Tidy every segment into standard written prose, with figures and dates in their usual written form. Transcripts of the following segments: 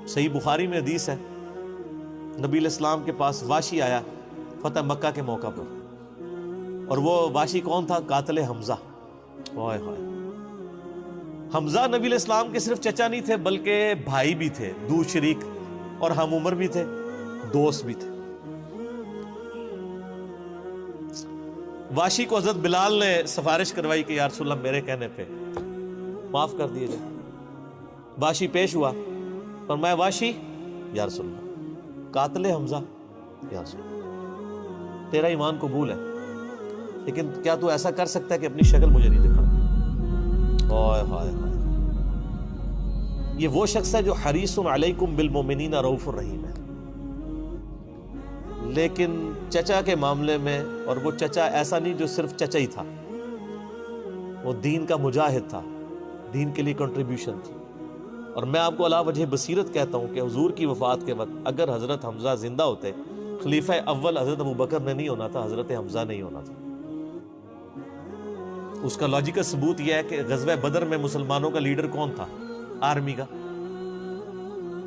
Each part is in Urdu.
صحیح بخاری میں حدیث ہے، نبی علیہ السلام کے پاس واشی آیا فتح مکہ کے موقع پر، اور وہ واشی کون تھا؟ قاتل حمزہ۔ ہائے ہائے، حمزہ نبی علیہ السلام کے صرف چچا نہیں تھے بلکہ بھائی بھی تھے، دو شریک اور ہم عمر بھی تھے، دوست بھی تھے۔ واشی کو حضرت بلال نے سفارش کروائی کہ یا رسول اللہ میرے کہنے پہ معاف کر دیے جائے۔ واشی پیش ہوا، فرمایا واشی یا رسول اللہ قاتل حمزہ، یا رسول اللہ تیرا ایمان قبول ہے، لیکن کیا تو ایسا کر سکتا ہے کہ اپنی شکل مجھے نہیں دکھا؟ ہائے ہائے ہائے، یہ وہ شخص ہے جو حریص علیکم بالمؤمنین رؤوف الرحیم ہے، لیکن چچا کے معاملے میں، اور وہ چچا ایسا نہیں جو صرف چچا ہی تھا، وہ دین کا مجاہد تھا، دین کے لیے کنٹریبیوشن تھی۔ اور میں آپ کو علا وجہ بصیرت کہتا ہوں کہ حضور کی وفات کے وقت اگر حضرت حمزہ زندہ ہوتے، خلیفہ اول حضرت ابوبکر نے نہیں ہونا تھا، حضرت حمزہ نہیں ہونا تھا۔ اس کا لاجیکل ثبوت یہ ہے کہ غزوہ بدر میں مسلمانوں کا لیڈر کون تھا آرمی کا؟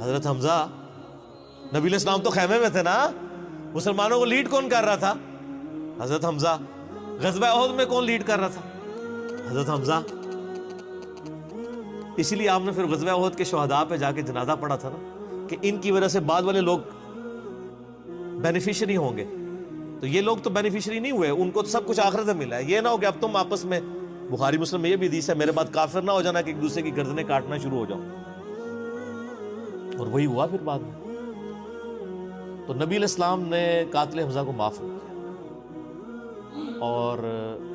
حضرت حمزہ۔ نبی علیہ السلام تو خیمے میں تھے نا، مسلمانوں کو لیڈ کون کر رہا تھا؟ حضرت حمزہ۔ غزوہ احد میں کون لیڈ کر رہا تھا؟ حضرت حمزہ۔ اسی لیے آپ نے پھر غزوہ احد کے شہداء پہ جا کے جنازہ پڑھا تھا نا، کہ ان کی وجہ سے بعد والے لوگ بینیفیشری ہوں گے، تو یہ لوگ تو بینیفیشری نہیں ہوئے، ان کو تو سب کچھ آخرت میں ملا ہے۔ یہ نہ ہو کہ اب تم آپس میں، بخاری مسلم میں یہ بھی حدیث ہے، میرے بعد کافر نہ ہو جانا کہ ایک دوسرے کی گردنیں کاٹنا شروع ہو جاؤ، اور وہی ہوا پھر بعد میں۔ تو نبی علیہ السلام نے قاتل حمزہ کو معاف کیا، اور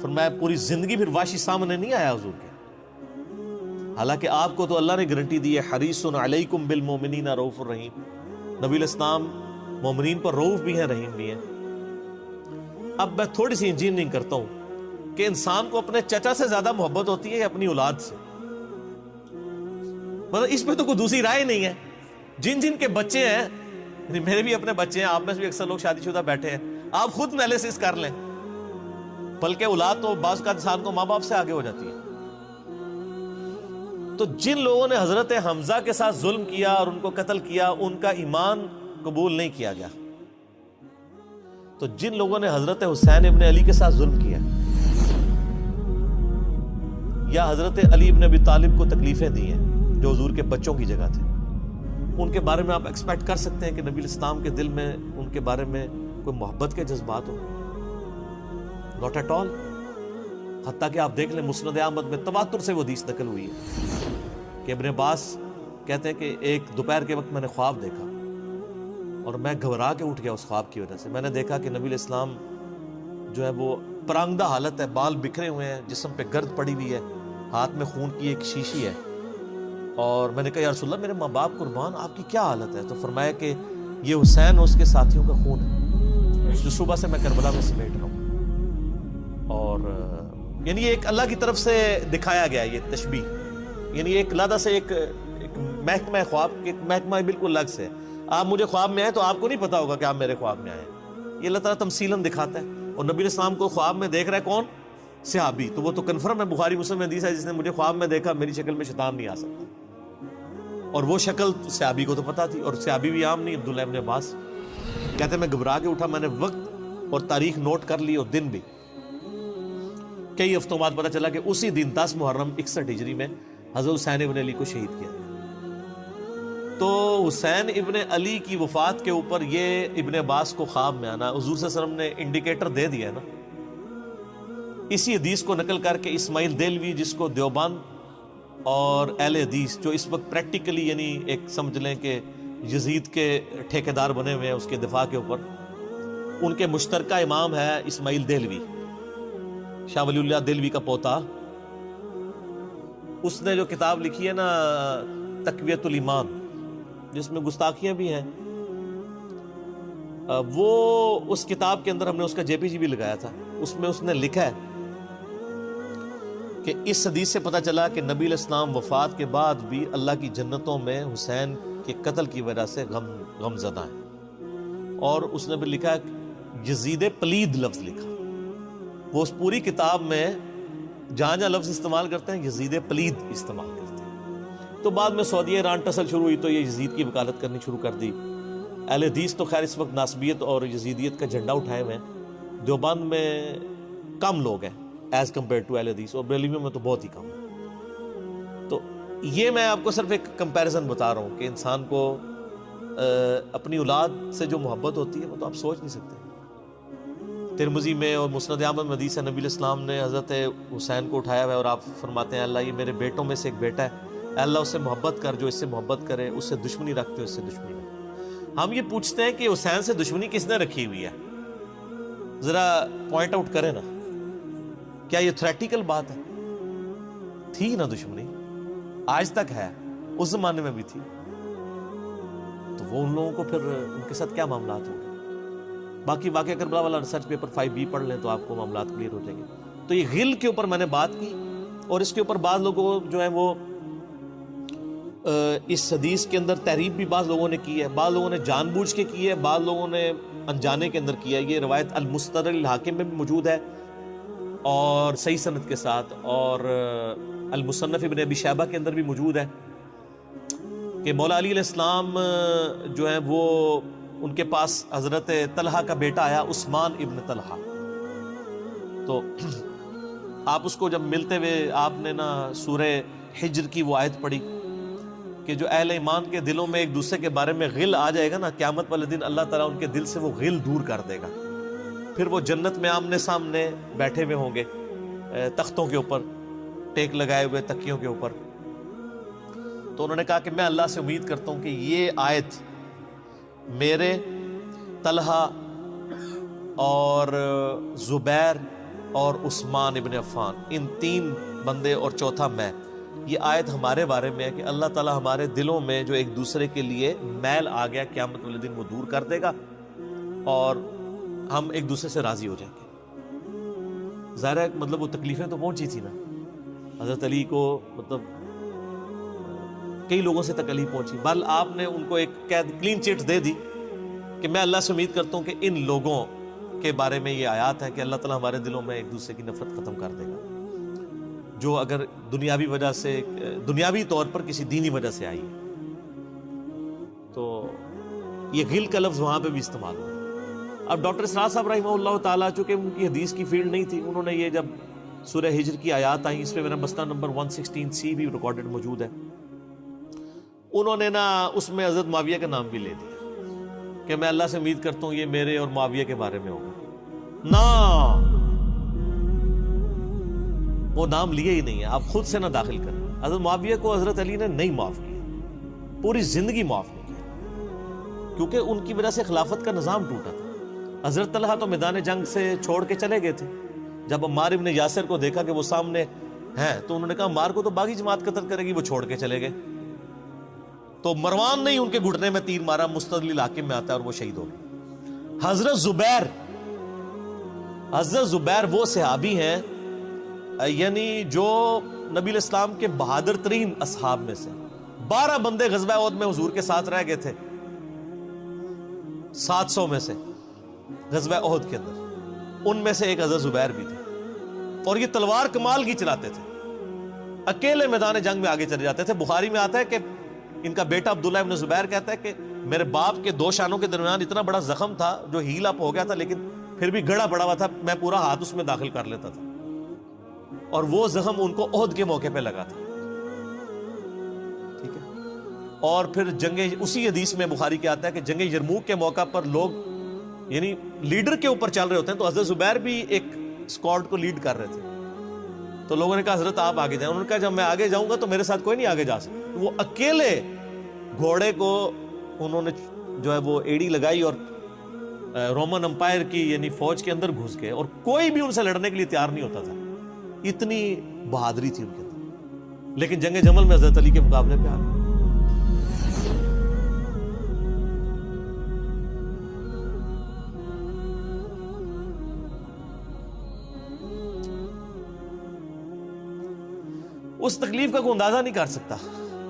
فرمایا پوری زندگی پھر واشی سامنے نہیں آیا حضور کے، حالانکہ آپ کو تو اللہ نے گارنٹی دی ہے حریص علیکم بالمؤمنین رؤوف الرحیم۔ نبی علیہ السلام مومنین پر رؤوف بھی ہیں، رحیم بھی ہیں۔ اب میں تھوڑی سی انجینئرنگ کرتا ہوں کہ انسان کو اپنے چچا سے زیادہ محبت ہوتی ہے یا اپنی اولاد سے؟ مطلب اس پہ تو کوئی دوسری رائے نہیں ہے۔ جن جن کے بچے ہیں، یعنی میرے بھی اپنے بچے ہیں، آپ میں سے بھی اکثر لوگ شادی شدہ بیٹھے ہیں، آپ خود انالیسس کر لیں، بلکہ اولاد تو بعض کا انسان کو ماں باپ سے آگے ہو جاتی ہے۔ تو جن لوگوں نے حضرت حمزہ کے ساتھ ظلم کیا اور ان کو قتل کیا، ان کا ایمان قبول نہیں کیا گیا۔ تو جن لوگوں نے حضرت حسین ابن علی کے ساتھ ظلم کیا، یا حضرت علی ابن ابی طالب کو تکلیفیں دی ہیں جو حضور کے بچوں کی جگہ تھے، ان کے بارے میں آپ ایکسپیکٹ کر سکتے ہیں کہ نبی الاسلام کے دل میں ان کے بارے میں کوئی محبت کے جذبات ہو؟ Not at all. حتیٰ کہ آپ دیکھ لیں مسند احمد میں تواتر سے وہ حدیث نقل ہوئی ہے کہ ابن عباس کہتے ہیں کہ ایک دوپہر کے وقت میں نے خواب دیکھا اور میں گھبرا کے اٹھ گیا اس خواب کی وجہ سے۔ میں نے دیکھا کہ نبی علیہ السلام جو ہے وہ پرانگدہ حالت ہے، بال بکھرے ہوئے ہیں، جسم پہ گرد پڑی ہوئی ہے، ہاتھ میں خون کی ایک شیشی ہے، اور میں نے کہا یا رسول اللہ میرے ماں باپ قربان، آپ کی کیا حالت ہے؟ تو فرمایا کہ یہ حسین اور اس کے ساتھیوں کا خون ہے جو صبح سے میں کربلا میں سمیٹ رہا ہوں۔ اور یعنی ایک اللہ کی طرف سے دکھایا گیا یہ تشبیہ، یعنی ایک لادہ سے ایک محکمہ خواب، ایک محکمہ بالکل الگ سے۔ آپ مجھے خواب میں آئے تو آپ کو نہیں پتا ہوگا کہ آپ میرے خواب میں آئے، یہ اللہ تعالیٰ تمثیلاً دکھاتا ہے۔ اور نبی علیہ السلام کو خواب میں دیکھ رہا ہے کون؟ صحابی، تو وہ تو کنفرم ہے، بخاری مسلم میں حدیث ہے جس نے مجھے خواب میں دیکھا میری شکل میں شیطان نہیں آ سکتا، اور وہ شکل صحابی کو تو پتا تھی، اور صحابی بھی عام نہیں، عبداللہ ابن عباس کہتے ہیں میں گھبرا کے اٹھا، میں نے وقت اور تاریخ نوٹ کر لی اور دن بھی۔ کئی ہفتوں بعد پتا چلا کہ اسی دن 10 محرم 61 ہجری میں حضرت حسین ابن علی کو شہید کیا۔ تو حسین ابن علی کی وفات کے اوپر یہ ابن عباس کو خواب میں آنا، حضور صلی اللہ علیہ وسلم نے انڈیکیٹر دے دیا ہے نا۔ اسی حدیث کو نقل کر کے اسماعیل دہلوی، جس کو دیوبند اور اہل حدیث جو اس وقت پریکٹیکلی یعنی ایک سمجھ لیں کہ یزید کے ٹھیکیدار بنے ہوئے ہیں اس کے دفاع کے اوپر، ان کے مشترکہ امام ہے اسماعیل دہلوی، شاہ ولی اللہ دہلوی کا پوتا۔ اس نے جو کتاب لکھی ہے نا تقویت الایمان، جس میں گستاخیاں بھی ہیں، وہ اس کتاب کے اندر ہم نے اس کا جے پی جی بھی لگایا تھا، اس میں اس نے لکھا ہے کہ اس حدیث سے پتہ چلا کہ نبی علیہ السلام وفات کے بعد بھی اللہ کی جنتوں میں حسین کے قتل کی وجہ سے غم زدہ ہیں۔ اور اس نے بھی لکھا یزید پلید لفظ لکھا، وہ اس پوری کتاب میں جہاں جہاں لفظ استعمال کرتے ہیں یزید پلید استعمال کرتے ہیں، تو بعد میں سعودیہ ایران ٹسل شروع ہوئی تو یہ یزید کی وکالت کرنی شروع کر دی. اہل حدیث تو خیر اس وقت ناسبیت اور یزیدیت کا جھنڈا اٹھائے ہوئے ہیں. دیوبند میں کم لوگ ہیں ایز کمپیئر ٹو اہل حدیث, اور بریلویوں میں تو بہت ہی کم ہے. تو یہ میں آپ کو صرف ایک کمپیریزن بتا رہا ہوں کہ انسان کو اپنی اولاد سے جو محبت ہوتی ہے وہ تو آپ سوچ نہیں سکتے. ترمذی میں اور مسند احمد میں حدیث ہے, نبی علیہ السلام نے حضرت حسین کو اٹھایا ہوا ہے اور آپ فرماتے ہیں اللہ یہ میرے بیٹوں میں سے ایک بیٹا ہے, اللہ اس سے محبت کر, جو اس سے محبت کرے, اس سے دشمنی رکھتے ہو اس سے دشمنی رکھ. ہم یہ پوچھتے ہیں کہ حسین سے دشمنی کس نے رکھی ہوئی ہے, ذرا پوائنٹ آؤٹ کریں نا. کیا یہ تھریٹیکل بات ہے؟ تھی نا دشمنی, آج تک ہے, اس زمانے میں بھی تھی. تو وہ ان لوگوں کو پھر ان کے ساتھ کیا معاملات ہوں گے؟ باقی واقعہ کربلا والا ریسرچ پیپر 5B پڑھ لیں تو آپ کو معاملات کلیئر ہو جائیں گے. تو یہ غل کے اوپر میں نے بات کی, اور اس کے اوپر بعض لوگوں جو ہیں وہ اس حدیث کے اندر تحریف بھی بعض لوگوں نے کی ہے, بعض لوگوں نے جان بوجھ کے کی ہے, بعض لوگوں نے انجانے کے اندر کیا ہے. یہ روایت المستدرک الحاکم میں بھی موجود ہے اور صحیح سند کے ساتھ, اور المصنف ابن ابی شیبہ کے اندر بھی موجود ہے کہ مولا علی علیہ السلام جو ہیں وہ ان کے پاس حضرت طلحہ کا بیٹا آیا, عثمان ابن طلحہ. تو آپ اس کو جب ملتے ہوئے آپ نے نا سورہ حجر کی وہ آیت پڑھی کہ جو اہل ایمان کے دلوں میں ایک دوسرے کے بارے میں غل آ جائے گا نا, قیامت والے دن اللہ تعالیٰ ان کے دل سے وہ غل دور کر دے گا. پھر وہ جنت میں آمنے سامنے بیٹھے ہوئے ہوں گے, تختوں کے اوپر ٹیک لگائے ہوئے, تکیوں کے اوپر. تو انہوں نے کہا کہ میں اللہ سے امید کرتا ہوں کہ یہ آیت میرے, طلحہ اور زبیر اور عثمان ابن عفان, ان 3 بندے اور چوتھا میں, یہ آیت ہمارے بارے میں ہے کہ اللہ تعالیٰ ہمارے دلوں میں جو ایک دوسرے کے لیے میل آ گیا قیامت والے دن وہ دور کر دے گا اور ہم ایک دوسرے سے راضی ہو جائیں گے. ظاہر ہے مطلب وہ تکلیفیں تو پہنچی تھی نا حضرت علی کو, مطلب کئی لوگوں سے تکلیف پہنچی. بل آپ نے ان کو ایک کلین چٹ دے دی کہ میں اللہ سے امید کرتا ہوں کہ ان لوگوں کے بارے میں یہ آیات ہے کہ اللہ تعالیٰ ہمارے دلوں میں ایک دوسرے کی نفرت ختم کر دے گا, جو اگر دنیاوی وجہ سے, دنیاوی طور پر کسی دینی وجہ سے آئی. تو یہ غل کا لفظ وہاں پہ بھی استعمال ہوا. اب ڈاکٹر اسرار صاحب رحمہ اللہ تعالیٰ, چونکہ ان کی حدیث کی فیلڈ نہیں تھی, انہوں نے یہ جب سورہ ہجر کی آیات آئیں, اس پہ میرا مسئلہ نمبر 116C بھی ریکارڈڈ موجود ہے, انہوں نے نا اس میں حضرت معاویہ کا نام بھی لے دیا کہ میں اللہ سے امید کرتا ہوں یہ میرے اور معاویہ کے بارے میں ہوگا. نا وہ نام لیے ہی نہیں ہے, آپ خود سے نہ داخل کریں. حضرت معاویہ کو حضرت علی نے نہیں معاف کیا, پوری زندگی معاف نہیں کیا, کیونکہ ان کی وجہ سے خلافت کا نظام ٹوٹا تھا. حضرت طلحہ تو میدان جنگ سے چھوڑ کے چلے گئے تھے. جب عمار ابن یاسر کو دیکھا کہ وہ سامنے ہیں تو انہوں نے کہا عمار کو تو باغی جماعت قتل کرے گی, وہ چھوڑ کے چلے گئے. تو مروان نے ان کے گھٹنے میں تیر مارا, مستدل الحاکم میں آتا ہے, اور وہ شہید ہو گئے. حضرت زبیر وہ صحابی ہیں یعنی جو نبی علیہ السلام کے بہادر ترین اصحاب میں سے. 12 بندے غزوہ احد میں حضور کے ساتھ رہ گئے تھے 700 میں سے غزوہ احد کے اندر, ان میں سے ایک حضرت زبیر بھی تھے. اور یہ تلوار کمال کی چلاتے تھے, اکیلے میدان جنگ میں آگے چلے جاتے تھے. بخاری میں آتا ہے کہ ان کا بیٹا عبداللہ ابن زبیر کہتا ہے کہ میرے باپ کے 2 شانوں کے درمیان اتنا بڑا زخم تھا جو ہیل اپ ہو گیا تھا, لیکن پھر بھی گڑا پڑا ہوا تھا, میں پورا ہاتھ اس میں داخل کر لیتا تھا, اور وہ زخم ان کو احد کے موقع پہ لگا تھا. ٹھیک ہے. اور پھر جنگ, اسی حدیث میں بخاری کے آتا ہے کہ جنگ یرموک کے موقع پر لوگ یعنی لیڈر کے اوپر چل رہے ہوتے ہیں, تو حضرت زبیر بھی ایک اسکواڈ کو لیڈ کر رہے تھے. تو لوگوں نے کہا حضرت آپ آگے جائیں. انہوں نے کہا جب میں آگے جاؤں گا تو میرے ساتھ کوئی نہیں آگے جا سکتا. وہ اکیلے گھوڑے کو انہوں نے جو ہے وہ ایڑی لگائی اور رومن امپائر کی یعنی فوج کے اندر گھس گئے, اور کوئی بھی ان سے لڑنے کے لیے تیار نہیں ہوتا تھا. اتنی بہادری تھی ان کے اندر. لیکن جنگ جمل میں حضرت علی کے مقابلے پہ آ گئے. اس تکلیف کا کوئی اندازہ نہیں کر سکتا.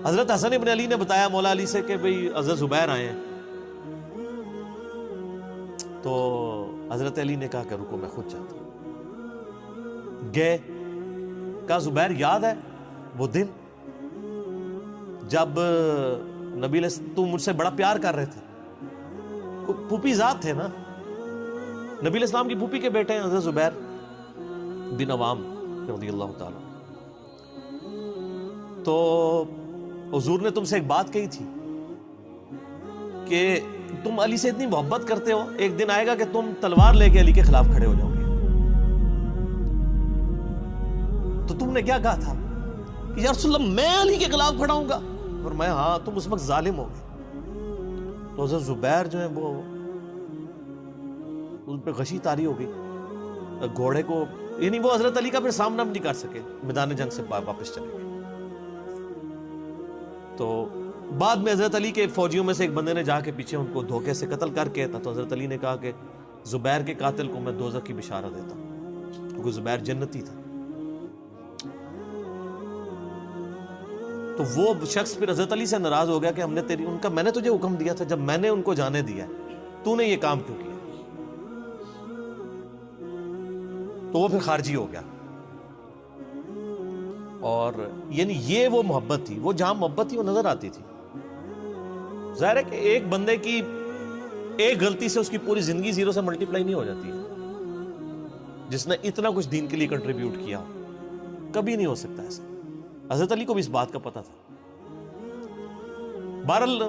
حضرت حسن ابن علی نے بتایا مولا علی سے کہ بھئی حضرت زبیر آئے ہیں, تو حضرت علی نے کہا کہ رکو میں خود جاتا ہوں. گئے, کہا زبیر یاد ہے وہ دن جب نبی تم مجھ سے بڑا پیار کر رہے تھے، پھوپھی ذات تھے نا، نبی علیہ السلام کی پھوپھی کے بیٹے ہیں حضرت زبیر بن عوام رضی اللہ تعالیٰ. تو حضور نے تم سے ایک بات کہی تھی کہ تم علی سے اتنی محبت کرتے ہو، ایک دن آئے گا کہ تم تلوار لے کے علی کے خلاف کھڑے ہو جاؤ گے. تو تم نے کیا کہا تھا کہ یا رسول اللہ میں علی کے خلاف کھڑا ہوں گا؟ اور میں ہاں، تم اس وقت ظالم ہو گئے. تو حضرت زبیر جو ہے وہ ان پہ غشی طاری ہو گئی، گھوڑے کو، یعنی وہ حضرت علی کا پھر سامنا بھی نہیں کر سکے، میدان جنگ سے واپس چلے گئے. تو بعد میں حضرت علی کے فوجیوں میں سے ایک بندے نے جا کے پیچھے ان کو دھوکے سے قتل کر کے تھا. تو حضرت علی نے کہا کہ زبیر کے قاتل کو میں دوزخ کی بشارت دیتا ہوں، کیونکہ زبیر جنتی تھا. تو وہ شخص پھر حضرت علی سے ناراض ہو گیا کہ ہم نے میں نے تجھے حکم دیا تھا، جب میں نے ان کو جانے دیا تو نے یہ کام کیوں کیا؟ تو وہ پھر خارجی ہو گیا. اور یعنی یہ وہ محبت تھی، وہ جہاں محبت تھی وہ نظر آتی تھی. ظاہر ہے کہ ایک بندے کی ایک غلطی سے اس کی پوری زندگی زیرو سے ملٹی پلائی نہیں ہو جاتی ہے. جس نے اتنا کچھ دین کے لیے کنٹریبیوٹ کیا کبھی نہیں ہو سکتا ایسا. حضرت علی کو بھی اس بات کا پتہ تھا. بہرحال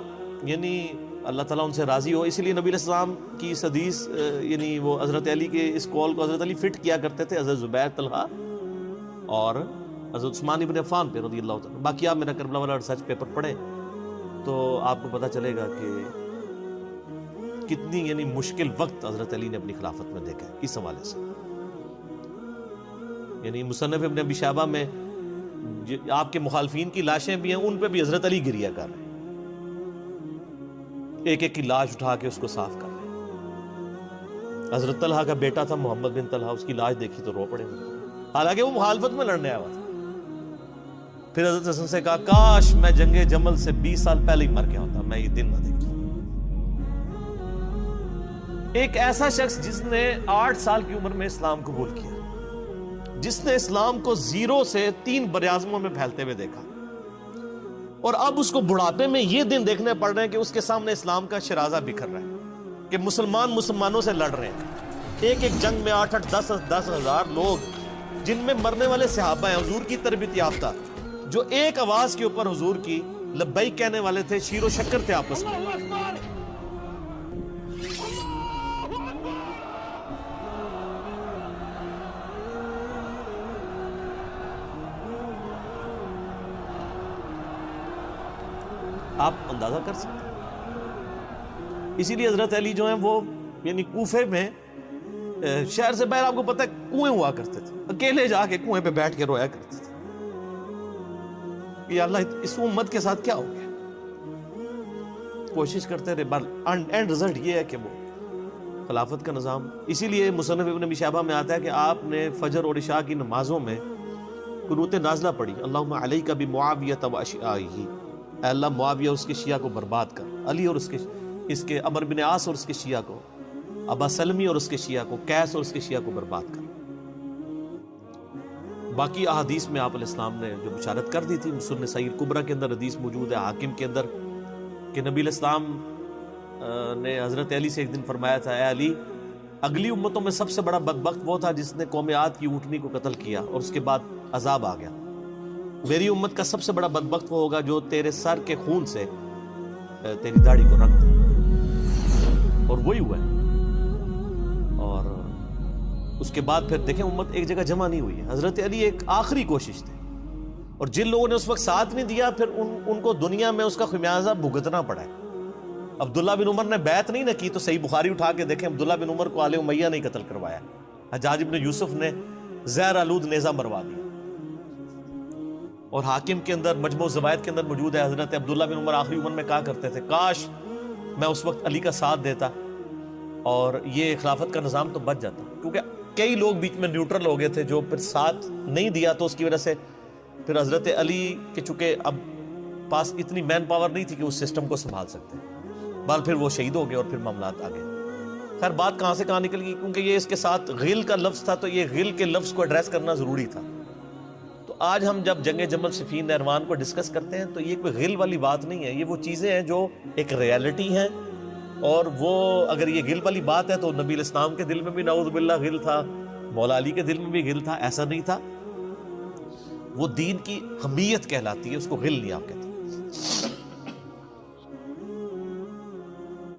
یعنی اللہ تعالیٰ ان سے راضی ہو، اسی لیے نبی علیہ السلام کی اس حدیث یعنی وہ حضرت علی کے اس قول کو حضرت علی فٹ کیا کرتے تھے حضرت زبیر، طلحہ اور حضرت عثمان ابن عفان پہ رضی اللہ تعالیٰ. باقی آپ میرا کربلا والا ریسرچ پیپر پڑھیں تو آپ کو پتہ چلے گا کہ کتنی یعنی مشکل وقت حضرت علی نے اپنی خلافت میں دیکھا ہے اس حوالے سے. یعنی مصنف ابن ابی شیبہ میں آپ کے مخالفین کی لاشیں بھی ہیں، ان پہ بھی حضرت علی گریہ کر رہے ہیں، ایک ایک کی لاش اٹھا کے اس کو صاف کر رہے ہیں. حضرت طلحہ کا بیٹا تھا محمد بن طلحہ، اس کی لاش دیکھی تو رو پڑے، حالانکہ وہ مخالفت میں لڑنے آیا ہوا تھا. پھر حضرت حسن سے کہا کاش میں جنگ جمل سے 20 سال پہلے ہی مر گیا ہوتا، میں یہ دن نہ دیکھتا. ایک ایسا شخص جس نے 8 سال کی عمر میں اسلام قبول کیا، جس نے اسلام کو زیرو سے 3 براعظموں میں پھیلتے ہوئے دیکھا، اور اب اس کو بڑھاپے میں یہ دن دیکھنے پڑ رہے ہیں کہ اس کے سامنے اسلام کا شرازہ بکھر رہا ہے، کہ مسلمانوں سے لڑ رہے ہیں. ایک ایک جنگ میں 8-10 ہزار لوگ، جن میں مرنے والے صحابہ ہیں حضور کی تربیت یافتہ، جو ایک آواز کے اوپر حضور کی لبیک کہنے والے تھے، شیر و شکر تھے آپس میں. آپ اندازہ کر سکتے ہیں. اسی لیے حضرت علی جو ہیں وہ یعنی کوفے میں شہر سے باہر آپ کو پتہ ہے کنویں ہوا کرتے تھے، اکیلے جا کے کنویں پہ بیٹھ کے رویا کرتے تھے کہ یا اللہ اس امت کے ساتھ کیا ہو گیا. کوشش کرتے رہے، اینڈ رزلٹ یہ ہے کہ وہ خلافت کا نظام. اسی لیے مصنف ابن ابی شیبہ میں آتا ہے کہ آپ نے فجر اور عشاء کی نمازوں میں قنوت نازلہ پڑھی، اللہم علیک بمعاویہ و اشعائہ، اے اللہ معاویہ اور اس کے شیعہ کو برباد کر، علی اور اس کے عمرو بن عاص اور اس کے شیعہ کو، ابا سلمی اور اس کے شیعہ کو، قیس اور اس کے شیعہ کو برباد کر. باقی احادیث میں آپ علیہ السلام نے جو بشارت کر دی تھی، سنن صحیح کبریٰ کے اندر حدیث موجود ہے، حاکم کے اندر، کہ نبی علیہ السلام نے حضرت علی سے ایک دن فرمایا تھا، اے علی اگلی امتوں میں سب سے بڑا بدبخت وہ تھا جس نے قوم عاد کی اونٹنی کو قتل کیا اور اس کے بعد عذاب آ گیا. میری امت کا سب سے بڑا بدبخت وہ ہوگا جو تیرے سر کے خون سے تیری داڑھی کو رنگ دے. اور وہی ہوا ہے. اور اس کے بعد پھر دیکھیں امت ایک جگہ جمع نہیں ہوئی ہے. حضرت علی ایک آخری کوشش تھی، اور جن لوگوں نے اس وقت ساتھ نہیں دیا پھر ان کو دنیا میں اس کا خمیازہ بھگتنا پڑا ہے. عبداللہ بن عمر نے بیعت نہیں نہ کی تو صحیح بخاری اٹھا کے دیکھیں، عبداللہ بن عمر کو آل امیہ نے قتل کروایا، حجاج بن یوسف نے زہر آلود نیزہ مروا دیا. اور حاکم کے اندر مجموع الزوائد کے اندر موجود ہے، حضرت عبداللہ بن عمر آخری عمر میں کہا کرتے تھے کاش میں اس وقت علی کا ساتھ دیتا اور یہ خلافت کا نظام تو بچ جاتا. کیونکہ کئی لوگ بیچ میں نیوٹرل ہو گئے تھے جو پھر ساتھ نہیں دیا، تو اس کی وجہ سے پھر حضرت علی کے چونکہ اب پاس اتنی مین پاور نہیں تھی کہ اس سسٹم کو سنبھال سکتے، بال پھر وہ شہید ہو گئے اور پھر معاملات آ گئے. خیر بات کہاں سے کہاں نکل گئی، کیونکہ یہ اس کے ساتھ غل کا لفظ تھا، تو یہ غل کے لفظ کو ایڈریس کرنا ضروری تھا. تو تو آج ہم جب جنگ جمل صفین نہروان کو ڈسکس کرتے ہیں تو یہ کوئی غل والی بات نہیں ہے، یہ وہ چیزیں ہیں جو ایک ریالٹی ہیں، اور وہ اگر یہ غل والی بات ہے تو نبی علیہ السلام کے دل میں بھی نعوذ باللہ غل تھا، مولا علی کے دل میں بھی غل تھا، ایسا نہیں تھا۔ وہ دین کی حمیت کہلاتی ہے، اس کو غل نہیں آپ کہتے۔